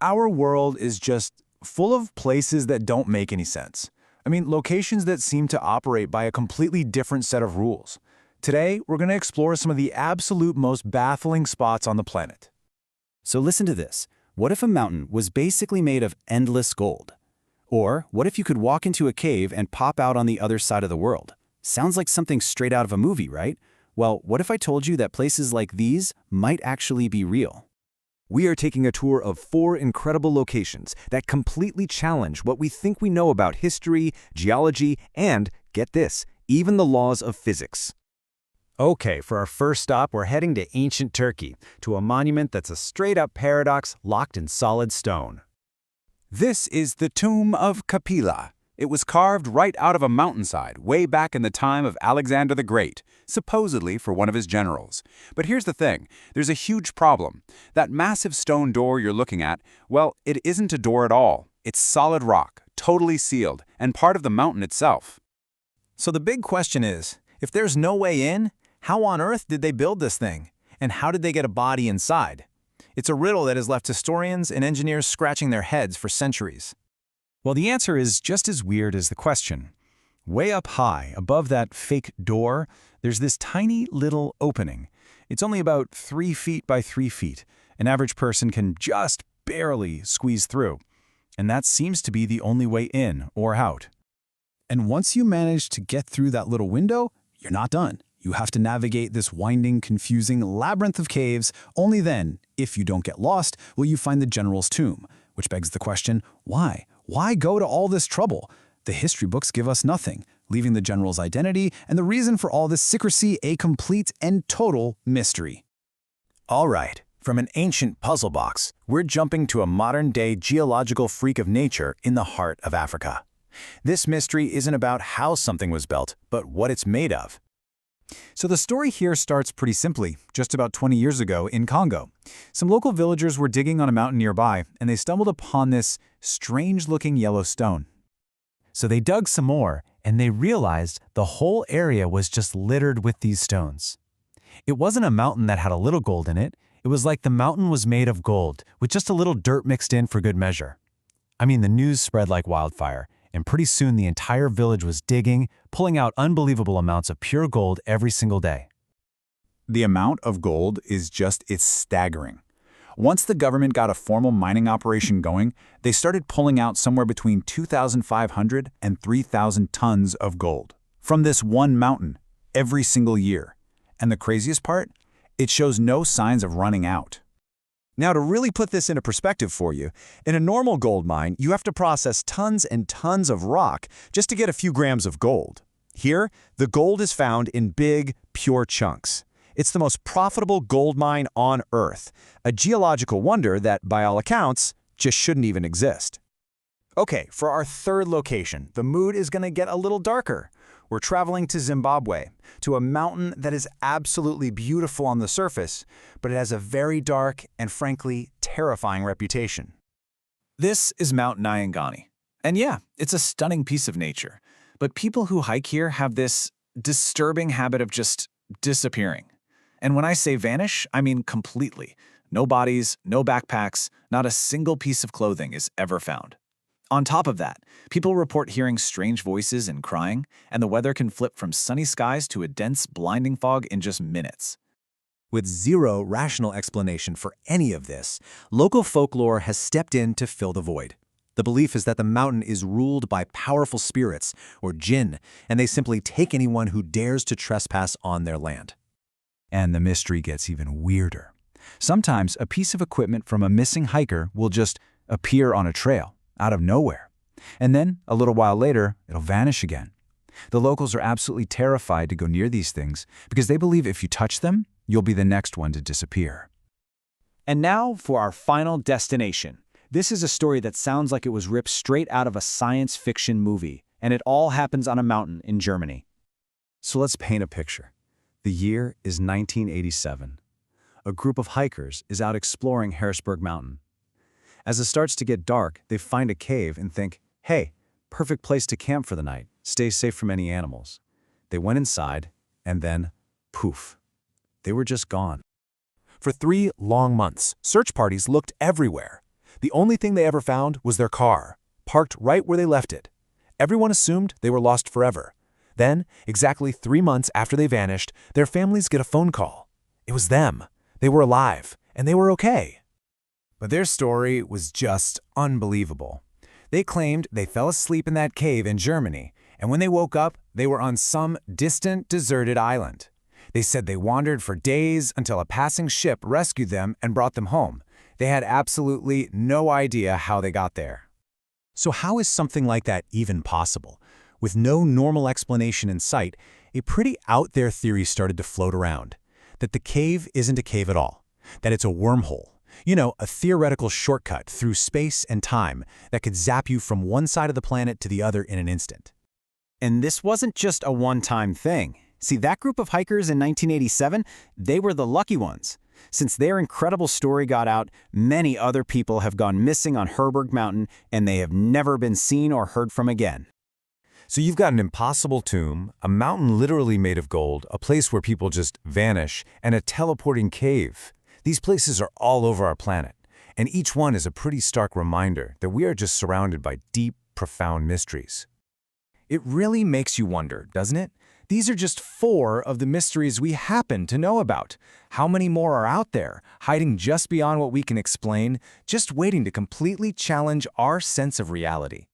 Our world is just full of places that don't make any sense. I mean, locations that seem to operate by a completely different set of rules. Today, we're going to explore some of the absolute most baffling spots on the planet. So listen to this. What if a mountain was basically made of endless gold? Or what if you could walk into a cave and pop out on the other side of the world? Sounds like something straight out of a movie, right? Well, what if I told you that places like these might actually be real? We are taking a tour of 4 incredible locations that completely challenge what we think we know about history, geology, and, get this, even the laws of physics. Okay, for our first stop, we're heading to ancient Turkey, to a monument that's a straight-up paradox locked in solid stone. This is the tomb of Kapila. It was carved right out of a mountainside way back in the time of Alexander the Great, supposedly for one of his generals. But here's the thing, there's a huge problem. That massive stone door you're looking at, well, it isn't a door at all. It's solid rock, totally sealed, and part of the mountain itself. So the big question is, if there's no way in, how on earth did they build this thing? And how did they get a body inside? It's a riddle that has left historians and engineers scratching their heads for centuries. Well, the answer is just as weird as the question. Way up high, above that fake door, there's this tiny little opening. It's only about 3 feet by 3 feet. An average person can just barely squeeze through. And that seems to be the only way in or out. And once you manage to get through that little window, you're not done. You have to navigate this winding, confusing labyrinth of caves. Only then, if you don't get lost, will you find the general's tomb. Which begs the question, why? Why go to all this trouble? The history books give us nothing, leaving the general's identity and the reason for all this secrecy a complete and total mystery. All right, from an ancient puzzle box, we're jumping to a modern-day geological freak of nature in the heart of Africa. This mystery isn't about how something was built, but what it's made of. So the story here starts pretty simply, just about 20 years ago in Congo. Some local villagers were digging on a mountain nearby, and they stumbled upon this strange-looking yellow stone. So they dug some more, and they realized the whole area was just littered with these stones. It wasn't a mountain that had a little gold in it. It was like the mountain was made of gold, with just a little dirt mixed in for good measure. I mean, the news spread like wildfire, and pretty soon the entire village was digging, pulling out unbelievable amounts of pure gold every single day. The amount of gold it's staggering. Once the government got a formal mining operation going, they started pulling out somewhere between 2,500 and 3,000 tons of gold from this one mountain every single year. And the craziest part? It shows no signs of running out. Now, to really put this into perspective for you, in a normal gold mine, you have to process tons and tons of rock just to get a few grams of gold. Here, the gold is found in big, pure chunks. It's the most profitable gold mine on Earth, a geological wonder that, by all accounts, just shouldn't even exist. Okay, for our third location, the mood is going to get a little darker. We're traveling to Zimbabwe, to a mountain that is absolutely beautiful on the surface, but it has a very dark and frankly terrifying reputation. This is Mount Nyangani. And yeah, it's a stunning piece of nature. But people who hike here have this disturbing habit of just disappearing. And when I say vanish, I mean completely. No bodies, no backpacks, not a single piece of clothing is ever found. On top of that, people report hearing strange voices and crying, and the weather can flip from sunny skies to a dense, blinding fog in just minutes. With zero rational explanation for any of this, local folklore has stepped in to fill the void. The belief is that the mountain is ruled by powerful spirits, or jinn, and they simply take anyone who dares to trespass on their land. And the mystery gets even weirder. Sometimes a piece of equipment from a missing hiker will just appear on a trail, out of nowhere. And then, a little while later, it'll vanish again. The locals are absolutely terrified to go near these things because they believe if you touch them, you'll be the next one to disappear. And now for our final destination. This is a story that sounds like it was ripped straight out of a science fiction movie, and it all happens on a mountain in Germany. So let's paint a picture. The year is 1987. A group of hikers is out exploring Harrisburg Mountain. As it starts to get dark, they find a cave and think, hey, perfect place to camp for the night, stay safe from any animals. They went inside, and then, poof, they were just gone. For 3 long months, search parties looked everywhere. The only thing they ever found was their car, parked right where they left it. Everyone assumed they were lost forever. Then, exactly 3 months after they vanished, their families get a phone call. It was them. They were alive, and they were okay. But their story was just unbelievable. They claimed they fell asleep in that cave in Germany, and when they woke up, they were on some distant, deserted island. They said they wandered for days until a passing ship rescued them and brought them home. They had absolutely no idea how they got there. So how is something like that even possible? With no normal explanation in sight, a pretty out-there theory started to float around. That the cave isn't a cave at all. That it's a wormhole. You know, a theoretical shortcut through space and time that could zap you from one side of the planet to the other in an instant. And this wasn't just a one-time thing. See, that group of hikers in 1987, they were the lucky ones. Since their incredible story got out, many other people have gone missing on Herberg Mountain, and they have never been seen or heard from again. So you've got an impossible tomb, a mountain literally made of gold, a place where people just vanish, and a teleporting cave. These places are all over our planet, and each one is a pretty stark reminder that we are just surrounded by deep, profound mysteries. It really makes you wonder, doesn't it? These are just 4 of the mysteries we happen to know about. How many more are out there, hiding just beyond what we can explain, just waiting to completely challenge our sense of reality?